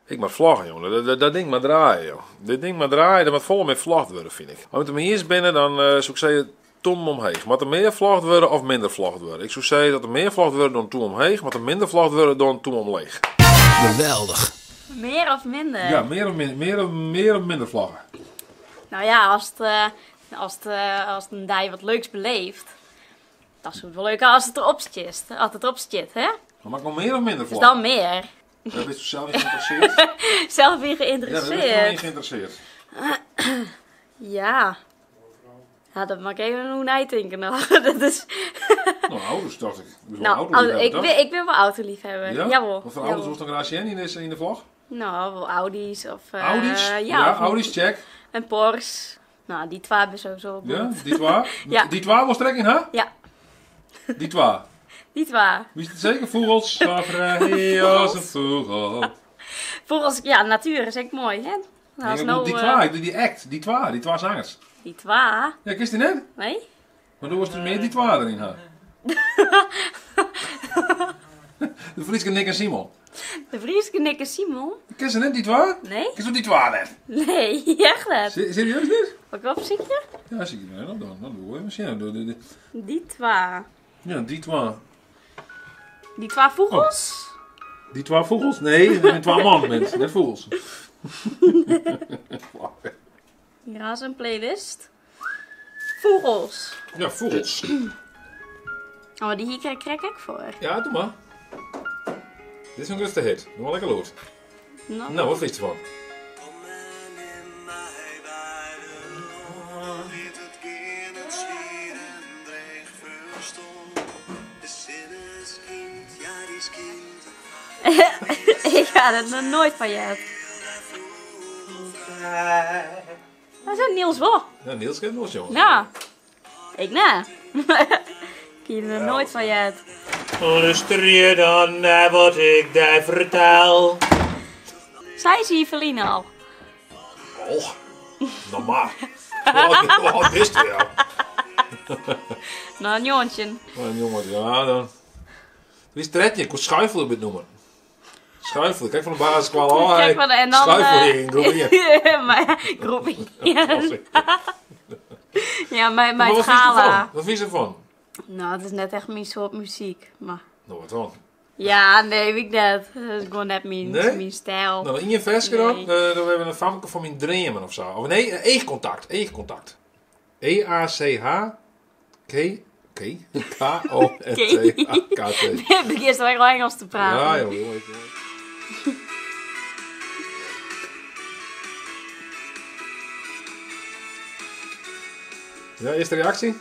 Ik moet vloggen, jongen. Dat ding maar draaien, joh. Dit ding maar draaien, dat moet vol met vlogd worden, vind ik. Als we hem eerst binnen, dan zou ik zeggen toen omheen. Moet er meer vlogd worden of minder vlogd worden? Ik zou zeggen dat er meer vlogd worden dan toen omheen, maar er minder vlogd worden dan toen omleeg. Geweldig. Meer of minder? Ja, meer of minder vloggen. Nou ja, als een dij wat leuks beleeft, dan is het wel leuk als het erop zit. Als het erop zit, hè? Maar mag ik nog meer of minder Dus vloggen? dan meer. Dat is zelf niet geïnteresseerd? Zelf weer Ja, dat is gewoon geïnteresseerd. niet geïnteresseerd. Ja. Ja, dat mag ik even hoe nadenken nog. Dat is... Nou, auto's dacht ik. Dus Nou, ik ben wel autoliefhebber. Ja? Jawel. Wat voor auto's was dan graag in de vlog? Nou, wel Audi's of... Audi's? Ja, of Audi's, check. een Porsche. Nou, die twee hebben sowieso goed. Ja, die twee. Ja. Die twee was trekking, hè? Ja, Die twee. die twee. Wie is het zeker? Vogels. Zo vrij als een vogel. Volgens, ja, natuur is echt mooi, hè? Nou, als Ik nou, bedoel, die twee, ik doe die act. Die twee zangers. die twee. Ja, kist die net? Nee? Maar toen was er meer die twee erin, hè? De Frieske Nick en Simon. De Frieske Nick en Simon? Kist ze net die twee? Nee? Kist die twee net? Nee, echt net. Serieus niet? Wat op zie je? Ja, zie je wel. Dan doen we misschien. Die twee. Ja, die twee. Die twee vogels? Die twee vogels? Nee, dat zijn twee mannen, mensen. Net vogels. Hier is een playlist. Vogels. Ja, vogels. Oh, die hier krijg ik voor. Ja, doe maar. Dit is een rustige hit. Doe maar lekker lood. Nou, wat vind je ervan? Ik ga het nog nooit van je hebben. Dat is Niels wel. Ja, Niels kent nog, jongen. Ja. Ik na. Ik heb er nooit van je hebt. Luister je dan naar wat ik daar vertel? Zij zie je Verlien al. Oh, normaal. Wat wist je wel? Nou, een jongetje. Maar jongen, ja dan. Wie is het redje? Ik kon schuifelen het noemen. Schuifelen, kijk van de basis kwam al. Kijk van de, en dan... Schuifelen in groepje. Maar, groepie. Ja, mijn Wat gala. vind je ervan? Nou, het is net echt mijn soort muziek. Maar... Nou, wat dan? Ja, nee, weet ik net. Dat is gewoon net mijn, Nee? mijn stijl. Nou, in je versje dan? Nee. Dan hebben we een famke van mijn dreamen of zo. Of nee, eegcontact. Eegcontact. E-A-C-H-K-O-N-T-A-K-T. Ik begin eerst wel Engels te praten. Ja, joh. Ja, eerste reactie?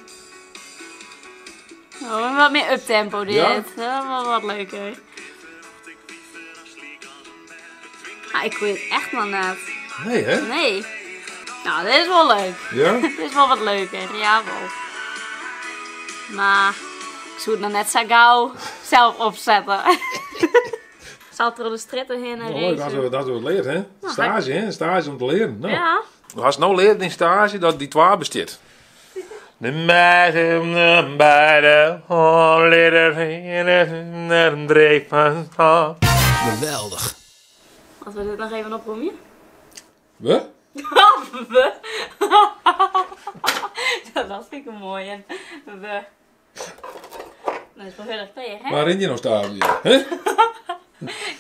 Oh, wat meer uptempo dit. Ja? Dat is wel wat leuker. Ah, ik weet het echt nog net. Nee, hè? Nee. Nou, dit is wel leuk. Ja? Dit is wel wat leuker, jawel. Maar ik zou het nog net zo gauw zelf opzetten. Zal er de stritten heen en Nou, leuk, dat we het leren, hè? Stage, hè? Stage om te leren. Nou. Ja. Als je nou leert in stage dat die twee bestaat. De meiden bij de holleder dreef van stad. Geweldig. Als we dit nog even oproemen. We? We. Dat vind ik een mooie. We. Dat is wel heel erg tegen, hè? Waar in je nou stage? Hè?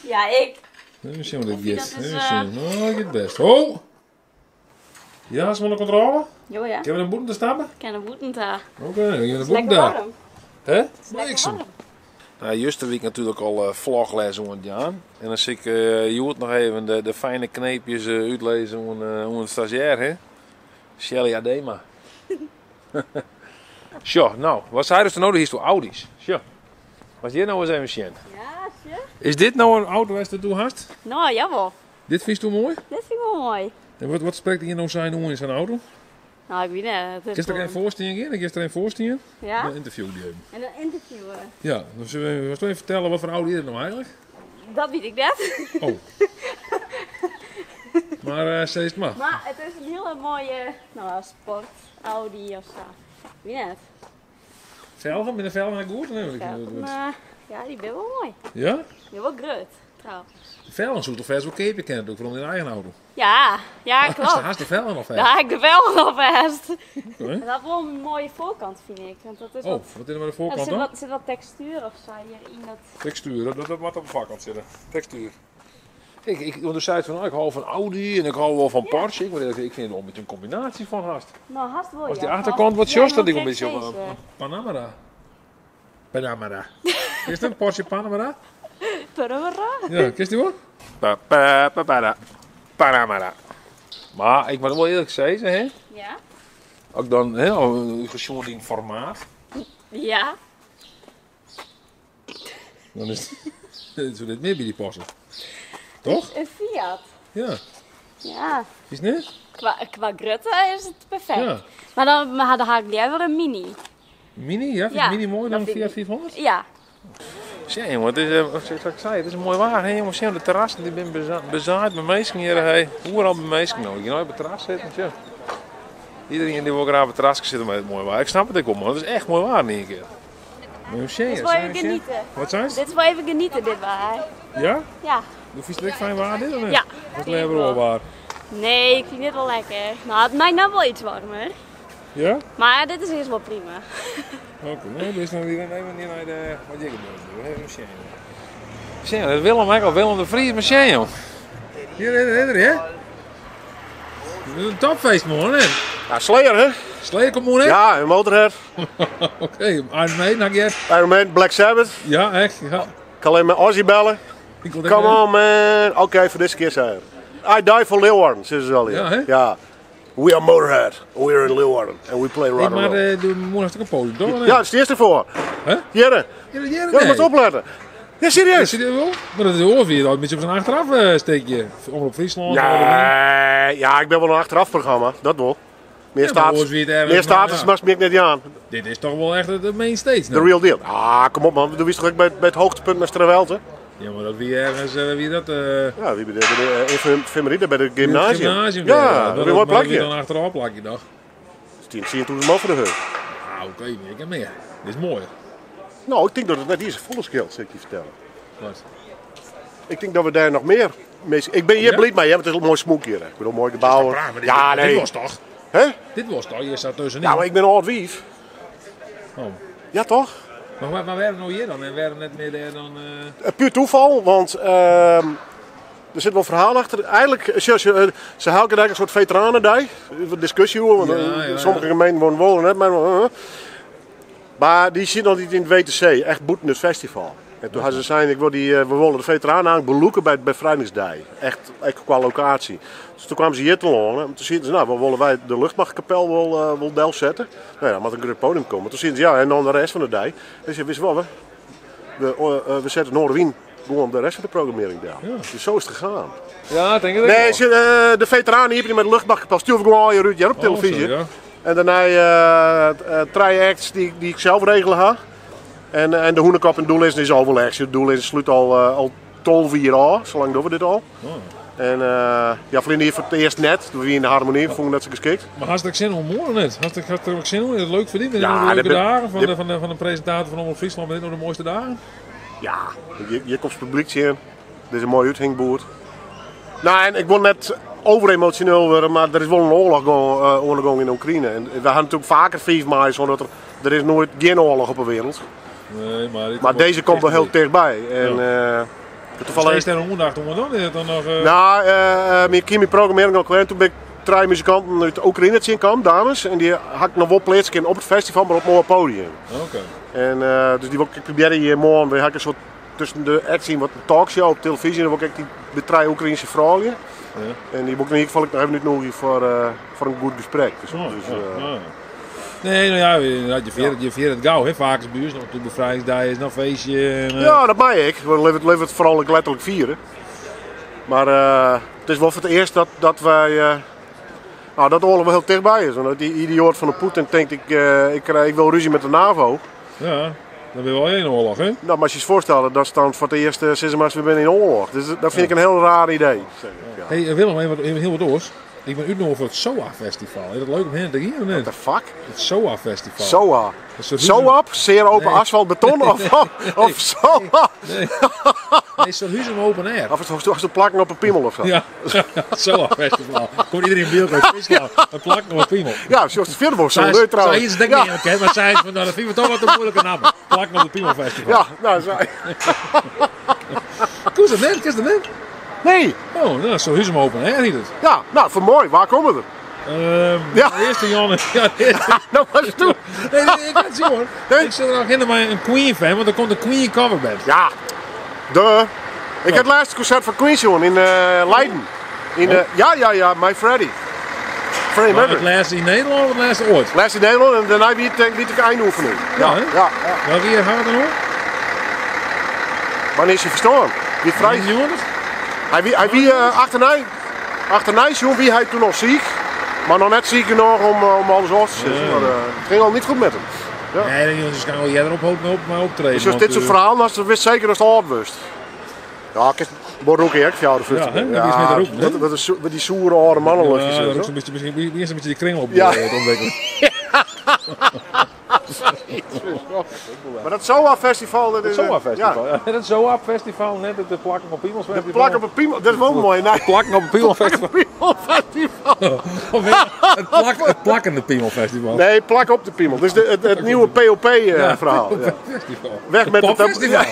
Ja, ik. Misschien wat ik dat get. is, Nou, ik het best. Oh! Ja, is onder controle? Jo, ja. Kunnen we een boete te stappen? Ik ken een woedend daar. Oké, dan gaan we de boete Lekker daar. warm. Hè? Lekker warm. Nou, juist week natuurlijk al vlogles om het jaar. En dan zie ik Joert nog even de fijne kneepjes uitlezen om een stagiair, hè? Shelly Adema. Zo, nou, wat zei dus de nodig is voor Audi's? Zo. Was hier nou eens even zien? Ja, zie. Is dit nou een auto waar je toe hast? Nou, jawel. Dit vind je mooi? Dit vind ik wel mooi. En wat spreekt hier nou zijn om in zijn auto? Nou, ik weet het. Het is Is er gewoon- geen voorstelling in? Is er geen voorstelling? Ja? Een interview die hebben. En een interview. Ja, dus we even vertellen wat voor Audi is het nou eigenlijk? Dat weet ik net. Oh. Maar zeg het maar. Maar het is een hele mooie sport. Audi of zo. Wie net. Velgen? Met een velgen goed? Nee, Ja, maar, ja, die ben wel mooi. ja? Die is wel groot, trouwens. Velden zoekt of vers wel keer kent ook van in eigen auto. Ja, klopt. Haast de velden nog vers. Daar heb ik de velgen nog best. Okay. Dat is wel een mooie voorkant, vind ik. Want dat is Oh, wat is er met de voorkant er dan? zit wat textuur of zo hierin. Dat... Textuur, dat moet op de voorkant zitten. Textuur. Want er zei van, ik hou van Audi en ik hou wel van Porsche. Ik vind het wel een beetje een combinatie van haast. Nou, haast wel, Als ja. die achterkant wat just, dat ik een beetje op op Panamera. Panamera. Is dat een Porsche Panamera? Panamera? Ja, kist die hoor? Panamera. Maar ik moet wel eerlijk zeggen, hè? Ja. Ook dan, hè, gezond in formaat. Ja. Dan is het dit meer bij die passen. Toch? Een Fiat. Ja. Ja. Is het niet? Qua grutte is het perfect. Ja. Maar dan had ik liever een mini. Mini, ja? Vind je Ja, Mini mooi dan dat een vind Fiat 500? Ja. Zie jongen, het is, zoals ik zei, het is een mooi wagen. Hè, jongens, de terrassen die ben bezaaid met mensen hier. Hey. Overal bij mensen nou. Je nou op het terras zitten. Tja. Iedereen die wil graag op het terras zitten met het mooie wagen. Ik snap het ook wel, man. Het is echt mooi wagen in één keer. Dit is wel even genieten. Wat zijn ze? Dit is wel even genieten, dit waar. Ja? Ja. Doe je het fijn waar dit of niet? Ja. Dat is lekker wel waar. Nee, ik vind dit wel lekker. Nou, het nou wel iets warmer. Ja? Maar dit is eerst wel prima. Oké, nee, dus dan weer even niet naar de wat je doet. Even een Sjen, dat Willem eigenlijk al Willem de Vries met Sjen, joh. Hier, hè? Dit is een topfeest, man, hè? Ja, Slayer, hè? Slayer komt mooi, hè? Ja, een Motorhead. Oké, Iron Maiden, had je? Iron Maiden, Black Sabbath. Ja, echt, ja. Ik kan alleen maar Ozzy bellen. Ik wil Come on, man. Oké, voor deze keer zijn I die for Leeuwarden, zeggen ze al hier. Ja, hè? Ja. We are Motorhead. We are in Leeuwarden. And we play rock and Maar roll. doe morgen een podium, toch? Ja, dat is de eerste voor. Hè? Jere. Ja, Ja, je moet opletten. Ja, serieus. Is je wel? Maar dat hoor je een beetje op zijn achteraf steekje. Omroep Friesland. Nee, ja, ik ben wel een achteraf programma. Dat wel. Meer status mag ik net aan. Dit is toch wel echt de main stage, The real deal. Ah, kom op man. Doe wist toch ook bij het hoogtepunt met Stravelte? Ja, maar dat wie ergens, wie dat... Ja, wie bij de infirmerie bij de gymnasium. Ja, dat is een mooi plakje. Dan achteraf plakje, dag. 10.000 man voor de heug. Ah, oké, ik heb meer. Dit is mooi. Nou, ik denk dat het net hier is volle scheelt, zal ik je vertellen. Wat? Ik denk dat we daar nog meer mee... Ik ben hier blij mee, hè, want het is een mooi smoek hier. Hè. Ik bedoel, mooi gebouwen. Ja, nee. Dit was toch? Hè? Dit was toch? Je staat tussenin. Ja, maar ik ben een oud wief. Oh. Ja, toch? Maar waar waren we nou hier dan? En werden net meer daar dan... Puur toeval, want er zit wel een verhaal achter. Eigenlijk, ze houden eigenlijk een soort veteranendij. Discussie hoor, want sommige gemeenten wonen net, maar die zit nog niet in het WTC, echt boet in het festival. En toen hadden ze gezegd, we willen de veteranen aan beloeken bij Bevrijdingsdij. Echt qua locatie. Dus toen kwamen ze hier te lonen. En toen zeiden ze, nou, willen wij de luchtmachtkapel wel deel zetten. Nou ja, dan moet een groot podium komen. Toen zeiden ze, ja, en dan de rest van de dij. En ze wist wel, we zetten Noorderwien gewoon de rest van de programmering daar. Ja. Dus zo is het gegaan. Ja, denk ik ook nee, de veteranen hier met de luchtmachtkapel sturen we gewoon al je Ruud op televisie. Zo, ja. En daarna 3 acts die ik zelf regelen ga. En de Hoenekop en Doelis is al wel erg. De Doelis sluit al 12 jaar, zolang doen we dit al. Oh. En ja, vrienden hier voor het eerst net, toen we in de harmonie vonden dat ze geschikt. Maar had ik zin om morgen net? Had er ook zin om? Is het leuk verdiend? Ja, de leuke dagen van de presentator van Omroep Friesland, ben dit nog de mooiste dagen? Ja, je komt het publiek zien. Dit is een mooie uithingboer. Nou, en ik wil net overemotioneel worden, maar er is wel een oorlog in Oekraïne. En we hebben natuurlijk vaker 5 mei, zodat er is nooit geen oorlog op de wereld. Nee, maar deze komt wel heel dichtbij. En, ja. Toevallig is er een ondag toen we dan? Is het dan nog, Nou, mijn programmering al kwijt. Toen ben ik 3 muzikanten uit Oekraïne zien komen, dames. En die had ik nog wel plaatsen op het festival, maar op een mooi podium. Oké. En dus die wil ik proberen hier morgen. We hebben een soort tussen de act zien wat een talkshow op televisie. En dan wil ik die 3 Oekraïnse vrouwen. Ja. En die moet in ieder geval ik nog even nodig voor een goed gesprek. Dus, nee, nou ja, je viert het gauw, hè? Vaak is bij ons nog de bevrijdingsdag is nog een feestje. En, ja, dat mag ik. We leven het vooral letterlijk vieren. Maar het is wel voor het eerst dat wij... nou, dat de oorlog wel heel dichtbij is. Want die idioot van de Poetin denkt, ik wil ruzie met de NAVO. Ja, dan ben je wel in oorlog, hè? Nou, maar als je je voorstelt, dat is dan voor het eerst sinds we binnen in oorlog. Dus dat vind ik een heel raar idee. Ja. Hey Willem, even heel wat oors. Ik ben uitgenodigd voor het SOA-festival. Is dat leuk om heen te gaan of niet? What the fuck? Het SOA-festival. SOA? SOA? Zeer open asfalt beton of SOA? Nee. Nee, zo'n huis om open air. Of is het plakken op een piemel of zo? Ja, zo festival. Komt iedereen in beeld uit Friesland. Een plakken op een piemel. Ja, zoals de Veerboog zo Zij leuk trouwens. iets denk ik niet bekend, maar zij is van, nou, dat vinden we toch wat een moeilijke naam. Plakken op het Piemelfestival. Ja, nou, zij. Koes dat net? Kist dat net? Nee, Oh, nou, zo huis om open air niet het. ja, nou, voor mooi. Waar komen we? Ja. De eerste Jan. Ja, de eerste. Nou, wat is het toen? Nee, ik ga het zien hoor. Nee? Ik zit er nog in bij een Queen fan, want er komt een Queen coverband. Ja, ik heb het laatste concert van Queen Show in Leiden. Ja, My Freddy. Freddie Maar het Mercury. laatste in Nederland of het laatste ooit? Laatst in Nederland en daarna liet ik eindoefening. Ja, hè? Ja. Welke jaar gaan we dan nog? Wanneer is hij verstorven? Wie vrij? 1900? Hij wie achterna wie hij toen nog ziek. Maar nog net ziek genoeg om alles af te zetten. Ja. Maar, het ging al niet goed met hem. Ja. Nee, jongens, kan wel jij erop maar optreden. Dus als want, dit soort verhalen, als wist zeker als het hard wist. Ja, ik word ook eerlijk voor jou de Ja, hè? Dat is met de roep, hè? Met die soere oude mannenluchtjes. Ja, en dat zo. is een beetje, misschien eerst een beetje die kringel op Ja. het ontwikkelen. Maar dat SOA Festival. Dat is Zoa festival. Ja, Ja. Dat Zoa festival, net het plakken op Piemels de festival. plak op een piemel, dat is wel mooi. Nee, Plakken op een Piemelfestival. Piemelfestival. Of het plakkende Piemelfestival. Nee, plak op de piemel. Dus het nieuwe POP verhaal. Ja. Festival. Weg met het popfestival.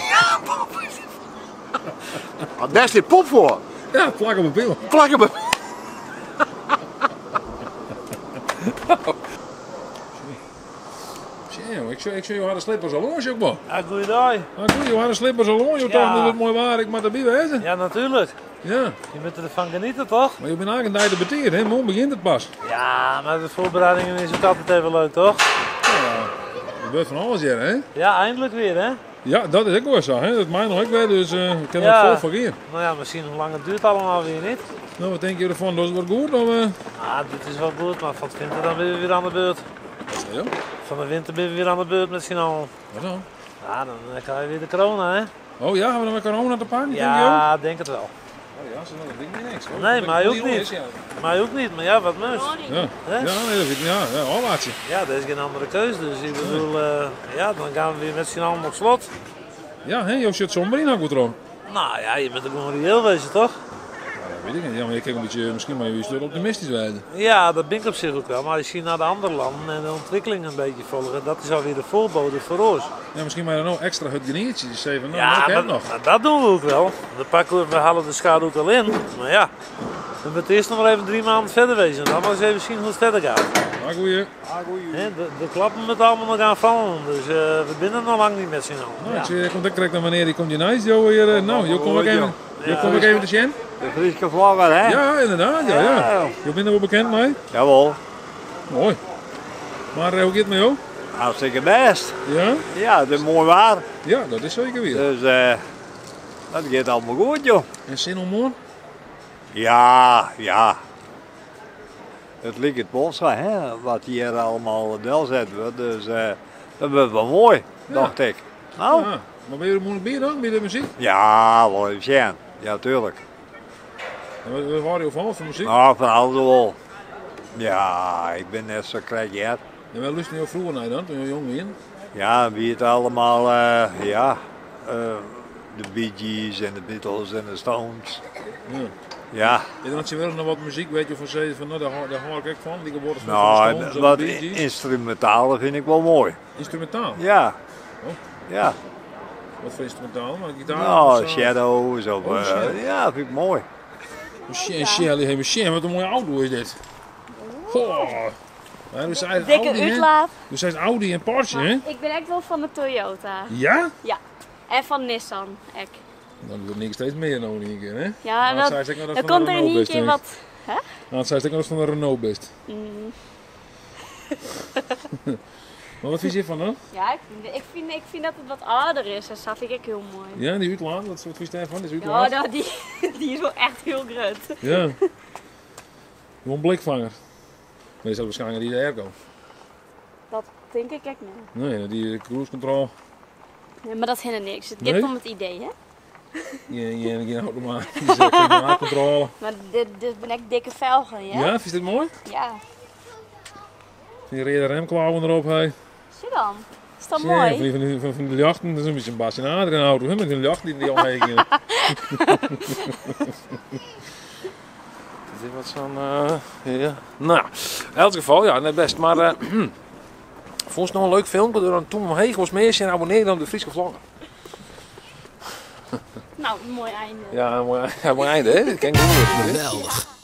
Daar is dit pop voor. Ja, plak op een Piemel. Plak op een Ik zou je harde slippers al longe ook wel. Ja, goeiedag. Doe je harde slippers al longe, Ja. toch dat het mooi waar ik maar erbij wezen. Ja, natuurlijk. Ja, Je moet ervan genieten, toch? maar je bent eigenlijk een tijd beteerd, hè? Morgen begint het pas. Ja, maar de voorbereidingen is ook altijd even leuk, toch? Je bent van alles hier, hè? Ja, eindelijk weer, hè? Ja, dat is ook wel zo, hè? Dat mij nog ook weer, dus ik kan Ja. het vol van hier. Nou ja, misschien hoe lang het duurt allemaal weer niet. Nou, wat denk je ervan? Dat is wat goed? Of, Ah, dit is wel goed, maar van het winter dan ben je weer aan de beurt. ja, Van de winter ben je weer aan de beurt met z'n allen. wat dan? Ja, dan krijg je weer de corona, hè? Oh ja, gaan we dan met corona te pakken? Ja, denk het wel. Oh ja, dat vind ik niks. Hoor. Nee, Dat mij vind ook ik niet. is, ja. Maar ook niet, maar ja, wat meus. Ja, Hè? ja, nee, dat vind ik, ja, al laat je. Ja, er is geen andere keuze, dus ik bedoel, ja, dan gaan we weer met z'n allen op slot. Ja, hè, je zit somber in, goed erom. Nou ja, je bent er gewoon reëel wezen, toch? Ja, weet ik niet. Ja, maar je kijkt een beetje, misschien maar je is optimistisch wijzen. Ja, dat ben ik op zich ook wel, maar als je naar de andere landen en de ontwikkeling een beetje volgen, dat is alweer de voorbode voor ons. Ja, misschien maar dan ook extra het geniertje. Dus even, nou, Ja, ik heb maar, nog. maar dat doen we ook wel. Dan pakken we halen de schade ook wel in, maar ja. We moeten eerst nog maar even 3 maanden verder wezen, dan maar eens even zien hoe het verder gaat. Maar goeie. Hè, de klappen moeten allemaal nog aan vallen, dus we binnen nog lang niet met z'n allen. Nou, Ja. ik zie, je komt ook direct naar wanneer die komt je nice, joh, hier. Nou, je komt ook even. Je komt ook even te zien. De Friese vlaggen, hè? Ja, inderdaad, ja, ja. Ja. Je bent er wel bekend mee. Jawel. Mooi. Maar hoe gaat het met jou? Hartstikke best. Ja? Ja, het is mooi waar. Ja, dat is zeker weer. Dus dat gaat allemaal goed, joh. En zin om morgen? Ja, ja. Het ligt het bos, hè, wat hier allemaal neerzet wordt. Dus dat wordt wel mooi, dacht ik. Nou, Ja. Maar ben je er morgen bij dan? Bij de muziek? ja, wel even zien. Ja, tuurlijk. En wat waren je van voor muziek? Nou, van alles wel. Ja, ik ben net zo krijg. En wel luisterde je vroeger naar dan, toen je jong was? Ja, wie het allemaal, de Bee Gees en de Beatles en de Stones. Ja. Ja, En dan had je wel nog wat muziek, weet je, van zei van, nou, daar hou ik van. Die geworden van nou, de Stones, wat of de Bee Gees. instrumentale vind ik wel mooi. Instrumentaal? Ja. Oh. Ja. Wat voor instrumentaal? Maar gitaar? Nou, of zo? Shadows of, Oh, Shadow. ja, vind ik mooi. En Shelly, hey, Shelly, wat een mooie auto is dit. Goh. Ja, dus hij is Dikke Audi, hè? uitlaat. Dus hij is Audi en Porsche, hè? Ik ben echt wel van de Toyota. Ja? Ja. En van Nissan. Ek. Dan wordt niks steeds meer nou in één keer, hè? Ja, Nou, zij zeggen dat dan van komt een er in Renault één best, keer hè? wat. Nou, zij zeggen dat van een Renault best. Maar wat vind je van dan? Ja, ik vind dat het wat ouder is. En dat vind ik heel mooi. Ja, die uitlaat, wat vind je daarvan? Die is Ja, uitlaat? nou, die is wel echt heel groot. Ja. Gewoon blikvanger. Maar die zal waarschijnlijk niet de airco. Dat denk ik echt niet. Nee, die cruise control. Nee, maar dat is helemaal niks. Het Nee? gaat om het idee, hè? Geen automaat. Die zegt geen controle. Maar dit ben echt dikke velgen, ja? Ja, vind je dit mooi? Ja. Die reden remklauwen erop, hey. Zie dan. Is dat Ja, mooi? van de jachten, dat is een beetje een basje nader een auto, hè, met een jacht die omheen ging. Dit wat zo'n, ja. Nou, in elk geval, ja, net best. Maar, vond je nog een leuk filmpje? Door een toen omheen was meer en abonneren op de Friese vlogger. Nou, een mooi einde. Ja, mooi einde, hè? Dat ken ik niet meer. Geweldig.